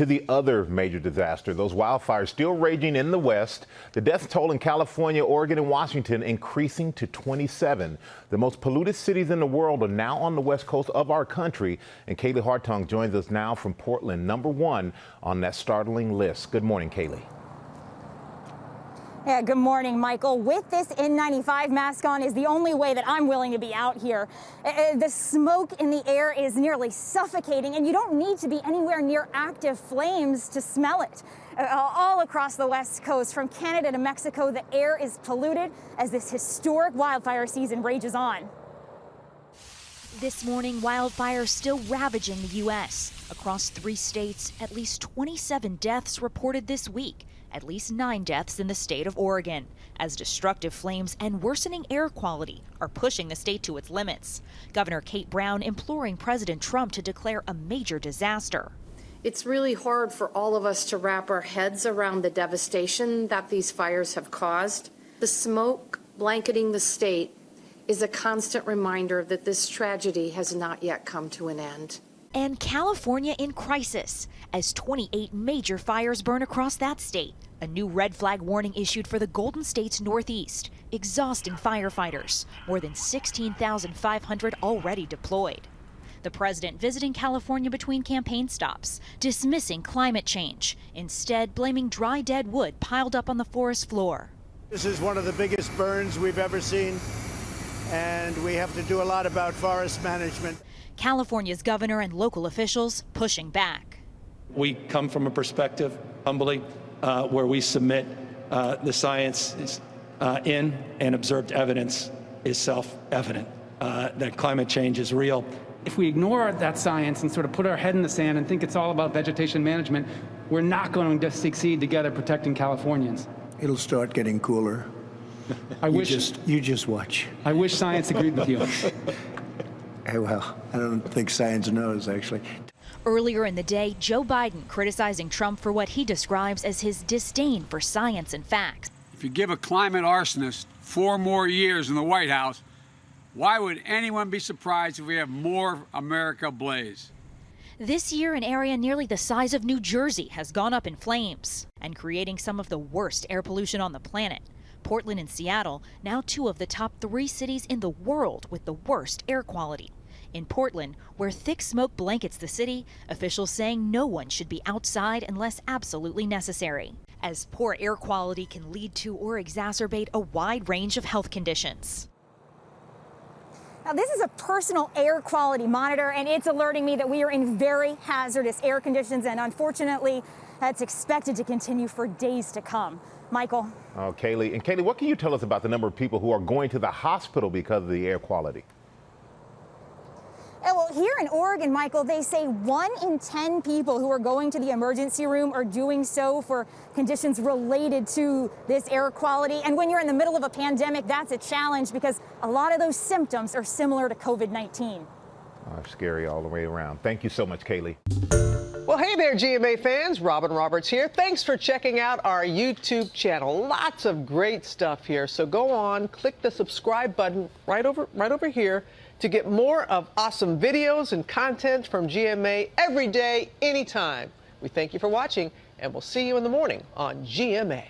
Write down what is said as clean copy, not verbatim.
To the other major disaster, those wildfires still raging in the West. The death toll in California, Oregon, and Washington increasing to 27. The most polluted cities in the world are now on the west coast of our country. And Kaylee Hartung joins us now from Portland, #1 on that startling list. Good morning, Kaylee. Yeah, good morning, Michael. With this N95 mask on is the only way that I'm willing to be out here. The smoke in the air is nearly suffocating, and you don't need to be anywhere near active flames to smell it. All across the West Coast, from Canada to Mexico, the air is polluted as this historic wildfire season rages on. This morning, wildfires still ravaging the U.S. Across 3 states, at least 27 deaths reported this week. At least 9 deaths in the state of Oregon, as destructive flames and worsening air quality are pushing the state to its limits. Governor Kate Brown imploring President Trump to declare a major disaster. It's really hard for all of us to wrap our heads around the devastation that these fires have caused. The smoke blanketing the state is a constant reminder that this tragedy has not yet come to an end. And California in crisis as 28 major fires burn across that state. A new red flag warning issued for the Golden State's Northeast, exhausting firefighters. More than 16,500 already deployed. The president visiting California between campaign stops, dismissing climate change, instead blaming dry dead wood piled up on the forest floor. This is one of the biggest burns we've ever seen, and we have to do a lot about forest management. California's governor and local officials pushing back. We come from a perspective, humbly, where we submit the science is, in and observed evidence is self-evident that climate change is real. If we ignore that science and sort of put our head in the sand and think it's all about vegetation management, we're not going to succeed together protecting Californians. It'll start getting cooler. You just watch. I wish science agreed with you. Well, I don't think science knows, actually. Earlier in the day, Joe Biden criticizing Trump for what he describes as his disdain for science and facts. If you give a climate arsonist 4 more years in the White House, why would anyone be surprised if we have more America ablaze? This year, an area nearly the size of New Jersey has gone up in flames and creating some of the worst air pollution on the planet. Portland and Seattle, now 2 of the top 3 cities in the world with the worst air quality. In Portland, where thick smoke blankets the city, officials saying no one should be outside unless absolutely necessary, as poor air quality can lead to or exacerbate a wide range of health conditions. Now, this is a personal air quality monitor, and it's alerting me that we are in very hazardous air conditions, and unfortunately, that's expected to continue for days to come. Michael. Oh, Kaylee. And Kaylee, what can you tell us about the number of people who are going to the hospital because of the air quality? Well, here in Oregon, Michael, they say 1 in 10 people who are going to the emergency room are doing so for conditions related to this air quality. And when you're in the middle of a pandemic, that's a challenge because a lot of those symptoms are similar to COVID-19. Scary all the way around. Thank you so much, Kaylee. Well, hey there, GMA fans. Robin Roberts here. Thanks for checking out our YouTube channel. Lots of great stuff here. So go on, click the subscribe button right over here to get more of awesome videos and content from GMA every day, anytime. We thank you for watching, and we'll see you in the morning on GMA.